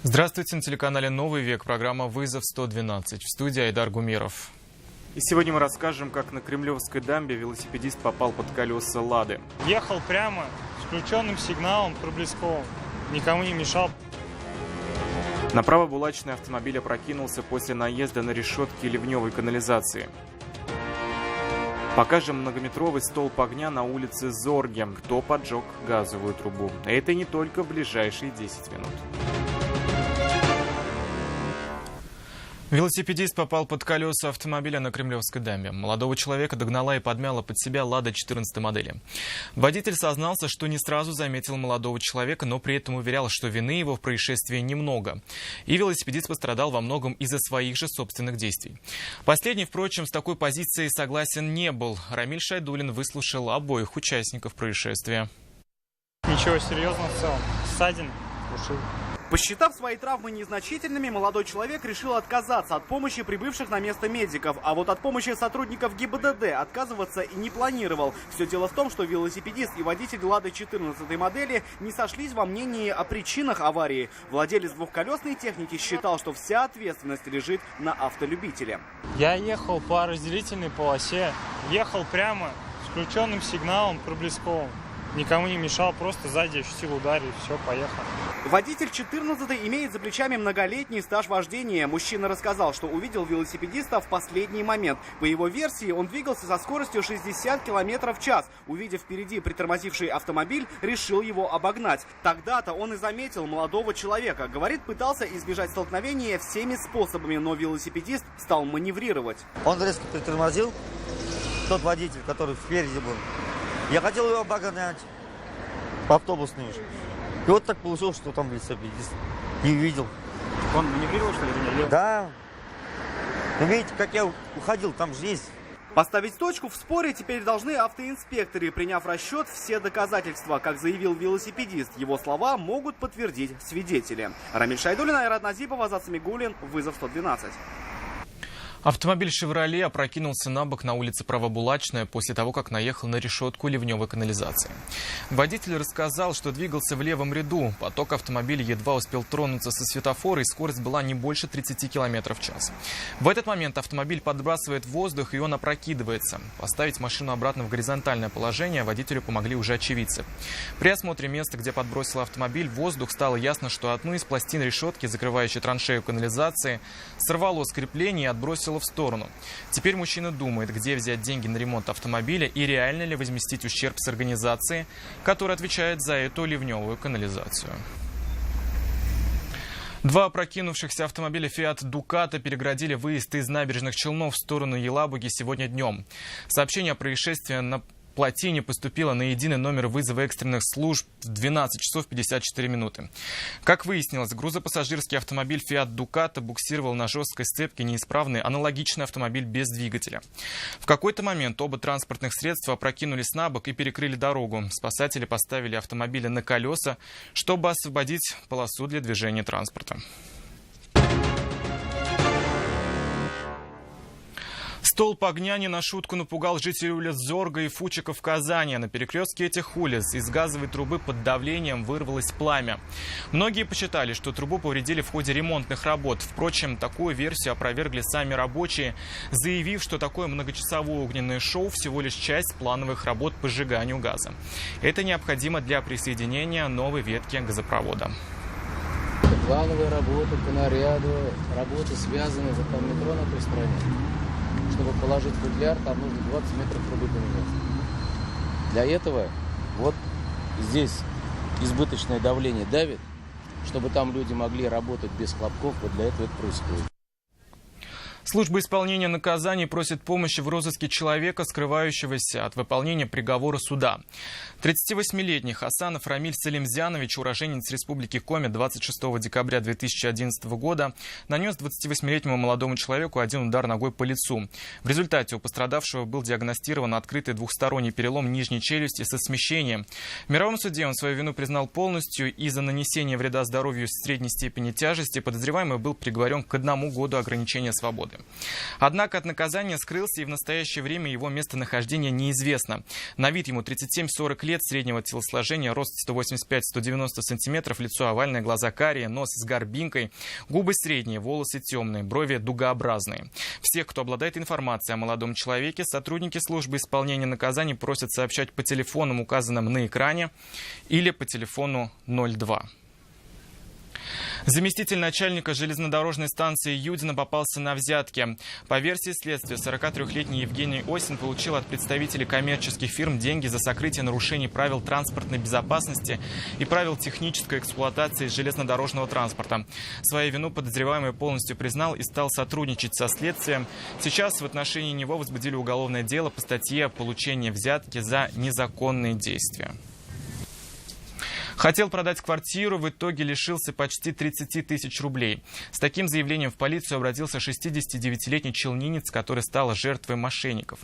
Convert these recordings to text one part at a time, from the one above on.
Здравствуйте, на телеканале «Новый век», программа «Вызов 112». В студии Айдар Гумеров. И сегодня мы расскажем, как на Кремлевской дамбе велосипедист попал под колеса «Лады». Ехал прямо с включенным сигналом проблесковым, никому не мешал. Направо булачный автомобиль опрокинулся после наезда на решетки ливневой канализации. Покажем многометровый столб огня на улице Зорге. Кто поджег газовую трубу? Это не только в ближайшие 10 минут. Велосипедист попал под колеса автомобиля на Кремлевской дамбе. Молодого человека догнала и подмяла под себя «Лада» 14 модели. Водитель сознался, что не сразу заметил молодого человека, но при этом уверял, что вины его в происшествии немного. И велосипедист пострадал во многом из-за своих же собственных действий. Последний, впрочем, с такой позицией согласен не был. Рамиль Шайдуллин выслушал обоих участников происшествия. Ничего серьезного в целом. Ссадин ушиб. Посчитав свои травмы незначительными, молодой человек решил отказаться от помощи прибывших на место медиков. А вот от помощи сотрудников ГИБДД отказываться и не планировал. Все дело в том, что велосипедист и водитель «Лады» 14 модели не сошлись во мнении о причинах аварии. Владелец двухколесной техники считал, что вся ответственность лежит на автолюбителе. Я ехал по разделительной полосе, ехал прямо с включенным сигналом проблесковым. Никому не мешал, просто сзади ощутил удар и все, поехал. Водитель 14 имеет за плечами многолетний стаж вождения. Мужчина рассказал, что увидел велосипедиста в последний момент. По его версии, он двигался со скоростью 60 км в час. Увидев впереди притормозивший автомобиль, решил его обогнать. Тогда-то он и заметил молодого человека. Говорит, пытался избежать столкновения всеми способами, но велосипедист стал маневрировать. Он резко притормозил, тот водитель, который впереди был. Я хотел его обогнать по автобусной. И вот так получилось, что там велосипедист не увидел. Он маневрировал, что ли, или нет? Да. Ну, видите, как я уходил, там же есть. Поставить точку в споре теперь должны автоинспекторы, приняв в расчет все доказательства. Как заявил велосипедист, его слова могут подтвердить свидетели. Рамиль Шайдуллин, Айрат Назипов, Азат Самигуллин, Вызов 112. Автомобиль «Шевроле» опрокинулся на бок на улице Правобулачная после того, как наехал на решетку ливневой канализации. Водитель рассказал, что двигался в левом ряду. Поток автомобиля едва успел тронуться со светофора, и скорость была не больше 30 км в час. В этот момент автомобиль подбрасывает в воздух, и он опрокидывается. Поставить машину обратно в горизонтальное положение водителю помогли уже очевидцы. При осмотре места, где подбросил автомобиль в воздух, стало ясно, что одну из пластин решетки, закрывающей траншею канализации, сорвало с крепления и отбросило в сторону. Теперь мужчина думает, где взять деньги на ремонт автомобиля и реально ли возместить ущерб с организации, которая отвечает за эту ливневую канализацию. Два опрокинувшихся автомобиля «Фиат Дукато» переградили выезд из Набережных Челнов в сторону Елабуги сегодня днем. Сообщение о происшествии на плотине поступило на единый номер вызова экстренных служб в 12 часов 54 минуты. Как выяснилось, грузопассажирский автомобиль «Фиат Дукато» буксировал на жесткой сцепке неисправный аналогичный автомобиль без двигателя. В какой-то момент оба транспортных средства опрокинулись на бок и перекрыли дорогу. Спасатели поставили автомобили на колеса, чтобы освободить полосу для движения транспорта. Столб огня не на шутку напугал жителей улиц Зорга и Фучика в Казани. На перекрестке этих улиц из газовой трубы под давлением вырвалось пламя. Многие посчитали, что трубу повредили в ходе ремонтных работ. Впрочем, такую версию опровергли сами рабочие, заявив, что такое многочасовое огненное шоу всего лишь часть плановых работ по сжиганию газа. Это необходимо для присоединения новой ветки газопровода. Плановые работы по наряду, работы связаны за метро на той стороне. Чтобы положить футляр, там нужно 20 метров трубы поменять. Для этого вот здесь избыточное давление давит, чтобы там люди могли работать без хлопков, вот для этого это происходит. Служба исполнения наказаний просит помощи в розыске человека, скрывающегося от выполнения приговора суда. 38-летний Хасанов Рамиль Салимзянович, уроженец Республики Коми, 26 декабря 2011 года, нанес 28-летнему молодому человеку один удар ногой по лицу. В результате у пострадавшего был диагностирован открытый двухсторонний перелом нижней челюсти со смещением. В мировом суде он свою вину признал полностью, и за нанесение вреда здоровью средней степени тяжести подозреваемый был приговорен к 1 году ограничения свободы. Однако от наказания скрылся, и в настоящее время его местонахождение неизвестно. На вид ему 37-40 лет, среднего телосложения, рост 185-190 сантиметров, лицо овальное, глаза карие, нос с горбинкой, губы средние, волосы темные, брови дугообразные. Всех, кто обладает информацией о молодом человеке, сотрудники службы исполнения наказаний просят сообщать по телефонам, указанным на экране, или по телефону 02. Заместитель начальника железнодорожной станции Юдино попался на взятки. По версии следствия, 43-летний Евгений Осин получил от представителей коммерческих фирм деньги за сокрытие нарушений правил транспортной безопасности и правил технической эксплуатации железнодорожного транспорта. Свою вину подозреваемый полностью признал и стал сотрудничать со следствием. Сейчас в отношении него возбудили уголовное дело по статье «Получение взятки за незаконные действия». Хотел продать квартиру, в итоге лишился почти 30 тысяч рублей. С таким заявлением в полицию обратился 69-летний челнинец, который стал жертвой мошенников.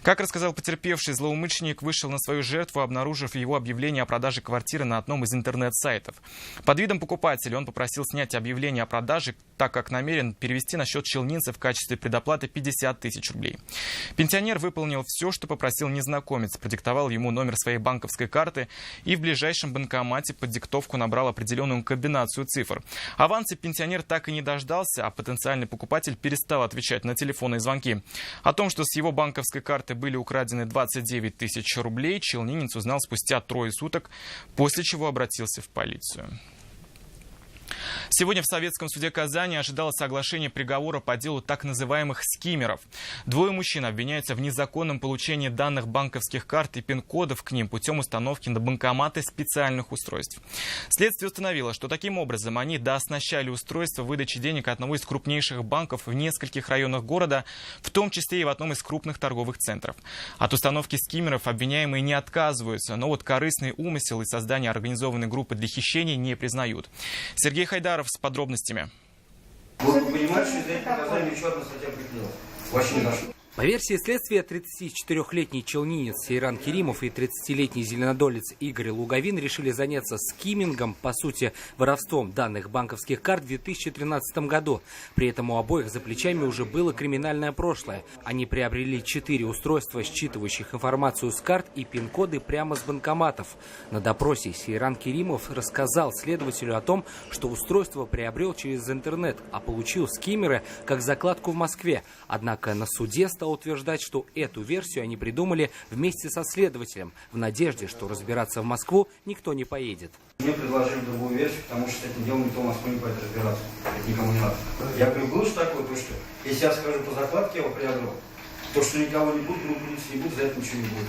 Как рассказал потерпевший, злоумышленник вышел на свою жертву, обнаружив его объявление о продаже квартиры на одном из интернет-сайтов. Под видом покупателя он попросил снять объявление о продаже, так как намерен перевести на счет челнинца в качестве предоплаты 50 тысяч рублей. Пенсионер выполнил все, что попросил незнакомец, продиктовал ему номер своей банковской карты и в ближайшем банкомате под диктовку набрал определенную комбинацию цифр. Аванса пенсионер так и не дождался, а потенциальный покупатель перестал отвечать на телефонные звонки. О том, что с его банковской карты были украдены 29 тысяч рублей, челнинец узнал спустя 3 суток, после чего обратился в полицию. Сегодня в Советском суде Казани ожидалось оглашение приговора по делу так называемых скиммеров. 2 мужчин обвиняются в незаконном получении данных банковских карт и пин-кодов к ним путем установки на банкоматы специальных устройств. Следствие установило, что таким образом они дооснащали устройство выдачи денег одного из крупнейших банков в нескольких районах города, в том числе и в одном из крупных торговых центров. От установки скиммеров обвиняемые не отказываются, но вот корыстный умысел и создание организованной группы для хищения не признают. Сергей Хайдаров с подробностями. Вы понимаете, что из этих показаний еще одна статья приклеилась? Вообще не дошло. По версии следствия, 34-летний челнинец Сейран Керимов и 30-летний зеленодолец Игорь Луговин решили заняться скиммингом, по сути, воровством данных банковских карт в 2013 году. При этом у обоих за плечами уже было криминальное прошлое. Они приобрели 4 устройства, считывающих информацию с карт и пин-коды прямо с банкоматов. На допросе Сейран Керимов рассказал следователю о том, что устройство приобрел через интернет, а получил скиммеры как закладку в Москве. Однако на суде стал утверждать, что эту версию они придумали вместе со следователем, в надежде, что разбираться в Москву никто не поедет. Мне предложили другую версию, потому что с этим делом никто в Москву не поедет разбираться. Это никому не надо. Я говорю, было что такое, то что, если я скажу по закладке, я его приобрел, то что никого не будет, полиции не будет, за это ничего не будет.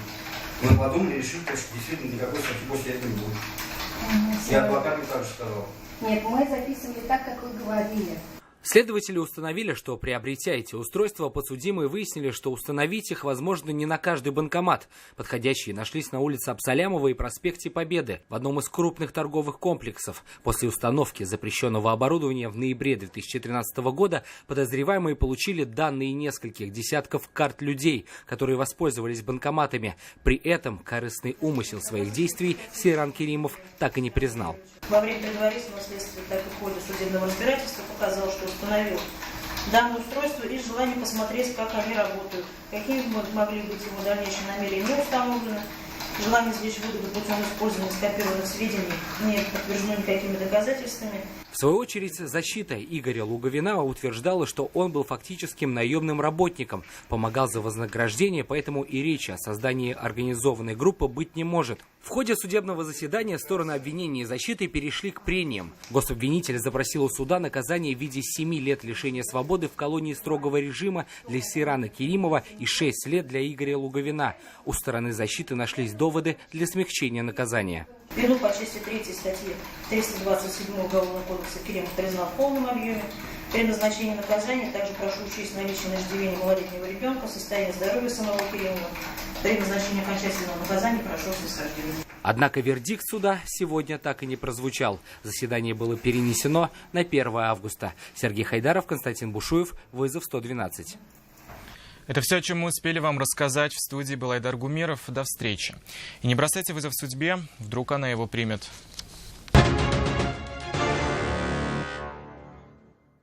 Мы подумали, решили, что действительно никакой статьи после этого не будет. И адвокат мне также сказал. Нет, мы записывали так, как вы говорили. Следователи установили, что, приобретя эти устройства, подсудимые выяснили, что установить их возможно не на каждый банкомат. Подходящие нашлись на улице Абсалямова и проспекте Победы, в одном из крупных торговых комплексов. После установки запрещенного оборудования в ноябре 2013 года подозреваемые получили данные нескольких десятков карт людей, которые воспользовались банкоматами. При этом корыстный умысел своих действий Сейран Керимов так и не признал. Во время предварительного следствия, так и в ходе судебного разбирательства показал, что установил данное устройство из желания посмотреть, как они работают, какими могли быть его дальнейшие намерения, не установлено. Желание извлечь выгоду путем использования скопированных сведений не подтверждено никакими доказательствами. В свою очередь, защита Игоря Луговина утверждала, что он был фактическим наемным работником, помогал за вознаграждение, поэтому и речи о создании организованной группы быть не может. В ходе судебного заседания стороны обвинения и защиты перешли к прениям. Гособвинитель запросил у суда наказание в виде 7 лет лишения свободы в колонии строгого режима для Сейрана Керимова и 6 лет для Игоря Луговина. У стороны защиты нашлись доводы для смягчения наказания. Вину по части 3 статьи 327 Уголовного кодекса Керимов признал в полном объеме. При назначении наказания также прошу учесть наличие на иждивении малолетнего ребенка, состояние здоровья самого Керимова. При назначении окончательного наказания прошу снисхождения. Однако вердикт суда сегодня так и не прозвучал. Заседание было перенесено на 1 августа. Сергей Хайдаров, Константин Бушуев, вызов 112. Это все, о чем мы успели вам рассказать. В студии был Айдар Гумеров. До встречи. И не бросайте вызов судьбе, вдруг она его примет.